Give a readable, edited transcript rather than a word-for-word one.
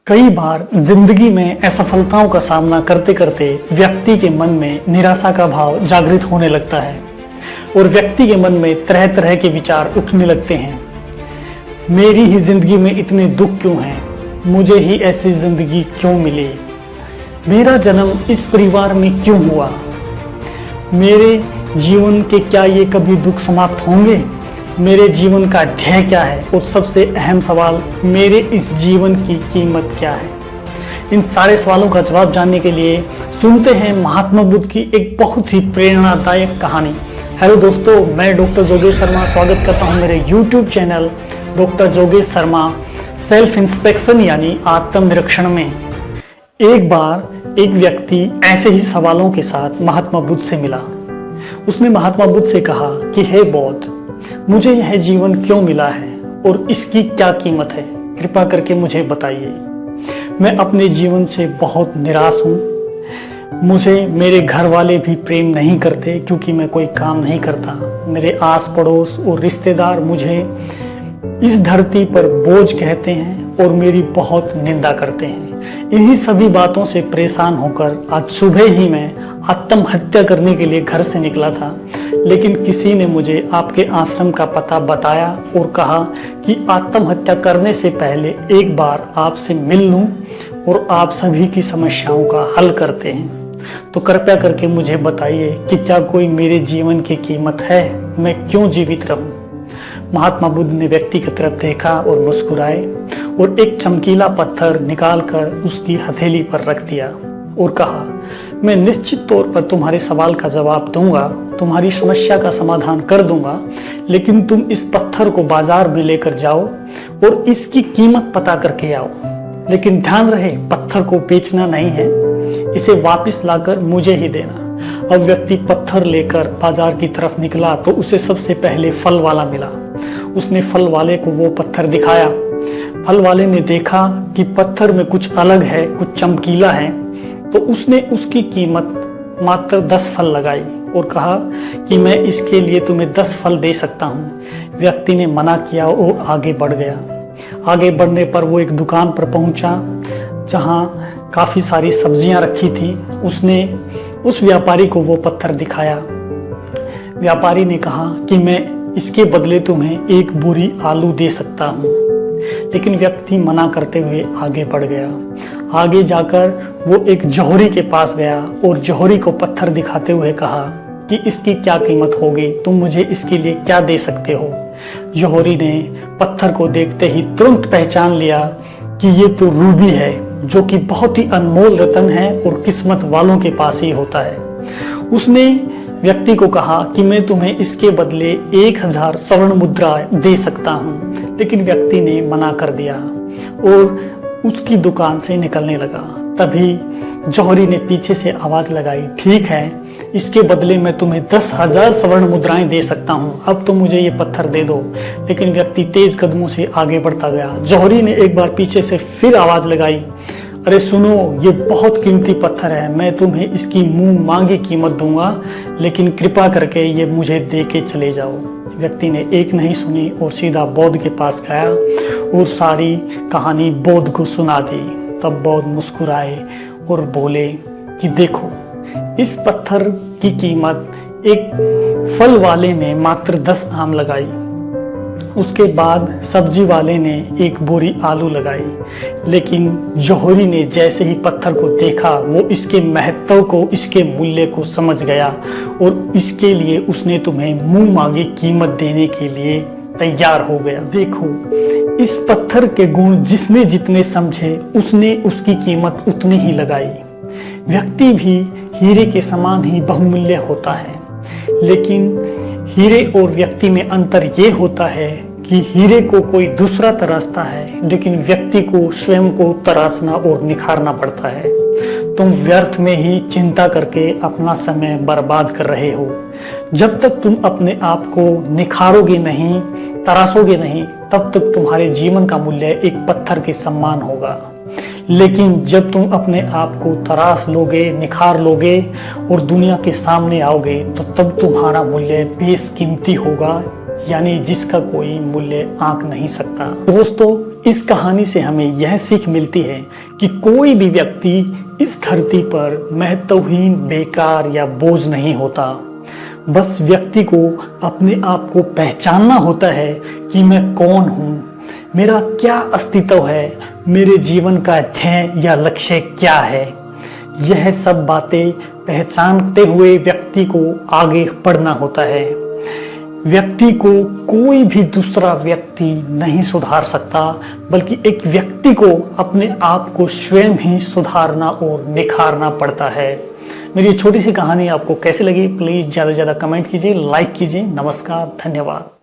कई बार जिंदगी में असफलताओं का सामना करते करते व्यक्ति के मन में निराशा का भाव जागृत होने लगता है और व्यक्ति के मन में तरह तरह के विचार उठने लगते हैं। मेरी ही जिंदगी में इतने दुख क्यों हैं? मुझे ही ऐसी जिंदगी क्यों मिली? मेरा जन्म इस परिवार में क्यों हुआ? मेरे जीवन के क्या ये कभी दुख समाप्त होंगे? मेरे जीवन का ध्येय क्या है? और सबसे अहम सवाल, मेरे इस जीवन की कीमत क्या है? इन सारे सवालों का जवाब जानने के लिए सुनते हैं महात्मा बुद्ध की एक बहुत ही प्रेरणादायक कहानी। हेलो दोस्तों, मैं डॉक्टर जोगेश शर्मा स्वागत करता हूं मेरे YouTube चैनल डॉक्टर जोगेश शर्मा सेल्फ इंस्पेक्शन यानी आत्मनिरीक्षण में। एक बार एक व्यक्ति ऐसे ही सवालों के साथ महात्मा बुद्ध से मिला। उसने महात्मा बुद्ध से कहा कि हे बौद्ध, मुझे यह जीवन क्यों मिला है और इसकी क्या कीमत है? कृपा करके मुझे बताइए। मैं अपने जीवन से बहुत निराश हूँ। मुझे मेरे घर वाले भी प्रेम नहीं करते क्योंकि मैं कोई काम नहीं करता। मेरे आस पड़ोस और रिश्तेदार मुझे इस धरती पर बोझ कहते हैं और मेरी बहुत निंदा करते हैं। इन्हीं सभी बातों से परेशान होकर आज सुबह ही मैं आत्महत्या करने के लिए घर से निकला था, लेकिन किसी ने मुझे आपके आश्रम का पता बताया और कहा कि आत्महत्या करने से पहले एक बार आपसे मिल लूं और आप सभी की समस्याओं का हल करते हैं। तो कृपया करके मुझे बताइए कि क्या कोई मेरे जीवन की कीमत है? मैं क्यों जीवित रहूं? महात्मा बुद्ध ने व्यक्ति की तरफ देखा और मुस्कुराए और एक चमकीला पत्थर निकालकर उसकी हथेली पर रख दिया और कहा, मैं निश्चित तौर पर तुम्हारे सवाल का जवाब दूंगा, तुम्हारी समस्या का समाधान कर दूंगा, लेकिन तुम इस पत्थर को बाजार में लेकर जाओ और इसकी कीमत पता करके आओ। लेकिन ध्यान रहे, पत्थर को बेचना नहीं है, इसे वापस लाकर मुझे ही देना। अब व्यक्ति पत्थर लेकर बाजार की तरफ निकला तो उसे सबसे पहले फल वाला मिला। उसने फल वाले को वो पत्थर दिखाया। फल वाले ने देखा कि पत्थर में कुछ अलग है, कुछ चमकीला है, तो उसने उसकी कीमत मात्र 10 फल लगाई और कहा कि मैं इसके लिए तुम्हें 10 फल दे सकता हूँ। व्यक्ति ने मना किया और आगे बढ़ गया। आगे बढ़ने पर वो एक दुकान पर पहुंचा जहाँ काफ़ी सारी सब्जियां रखी थी। उसने उस व्यापारी को वो पत्थर दिखाया। व्यापारी ने कहा कि मैं इसके बदले तुम्हें एक बोरी आलू दे सकता हूँ, लेकिन व्यक्ति मना करते हुए आगे बढ़ गया। आगे जाकर वो एक जौहरी के पास गया और जौहरी को पत्थर दिखाते हुए कहा कि इसकी क्या कीमत होगी, तुम मुझे इसके लिए क्या दे सकते हो? जौहरी ने पत्थर को देखते ही तुरंत पहचान लिया कि ये तो रूबी है, जो कि बहुत ही अनमोल रत्न है और किस्मत वालों के पास ही होता है। उसने व्यक्ति को कहा कि मैं तुम्हें इसके बदले 1000 स्वर्ण मुद्रा दे सकता हूँ, लेकिन व्यक्ति ने मना कर दिया और उसकी दुकान से निकलने लगा। तभी जौहरी ने पीछे से आवाज लगाई, ठीक है, इसके बदले मैं तुम्हें 10,000 स्वर्ण मुद्राएं दे सकता हूँ, अब तो मुझे ये पत्थर दे दो। लेकिन व्यक्ति तेज कदमों से आगे बढ़ता गया। जौहरी ने एक बार पीछे से फिर आवाज लगाई, अरे सुनो, ये बहुत कीमती पत्थर है, मैं तुम्हें इसकी मुंह मांगी कीमत दूंगा, लेकिन कृपा करके ये मुझे दे के चले जाओ। व्यक्ति ने एक नहीं सुनी और सीधा बौद्ध के पास गया और सारी कहानी बौद्ध को सुना दी। तब बौद्ध मुस्कुराए और बोले कि देखो, इस पत्थर की कीमत एक फल वाले ने मात्र 10 आम लगाई, उसके बाद सब्जी वाले ने एक बोरी आलू लगाई, लेकिन जौहरी ने जैसे ही पत्थर को देखा वो इसके महत्व को, इसके मूल्य को समझ गया और इसके लिए उसने तुम्हें मुंह मांगी कीमत देने के लिए तैयार हो गया। देखो, इस पत्थर के गुण जिसने जितने समझे उसने उसकी कीमत उतनी ही लगाई। व्यक्ति भी हीरे के समान ही बहुमूल्य होता है, लेकिन हीरे और व्यक्ति में अंतर ये होता है कि हीरे को कोई दूसरा तराशता है, लेकिन व्यक्ति को स्वयं को तराशना और निखारना पड़ता है। तुम व्यर्थ में ही चिंता करके अपना समय बर्बाद कर रहे हो। जब तक तुम अपने आप को निखारोगे नहीं, तराशोगे नहीं, तब तक तुम्हारे जीवन का मूल्य एक पत्थर के समान होगा। लेकिन जब तुम अपने आप को तराश लोगे, निखार लोगे और दुनिया के सामने आओगे, तो तब तुम्हारा मूल्य बेशकीमती होगा यानी जिसका कोई मूल्य आंक नहीं सकता। दोस्तों, इस कहानी से हमें यह सीख मिलती है कि कोई भी व्यक्ति इस धरती पर महत्वहीन, बेकार या बोझ नहीं होता। बस व्यक्ति को अपने आप को पहचानना होता है कि मैं कौन हूँ, मेरा क्या अस्तित्व है, मेरे जीवन का ध्येय या लक्ष्य क्या है। यह सब बातें पहचानते हुए व्यक्ति को आगे बढ़ना होता है। व्यक्ति को कोई भी दूसरा व्यक्ति नहीं सुधार सकता, बल्कि एक व्यक्ति को अपने आप को स्वयं ही सुधारना और निखारना पड़ता है। मेरी छोटी सी कहानी आपको कैसी लगी, प्लीज ज्यादा से ज्यादा कमेंट कीजिए, लाइक कीजिए। नमस्कार, धन्यवाद।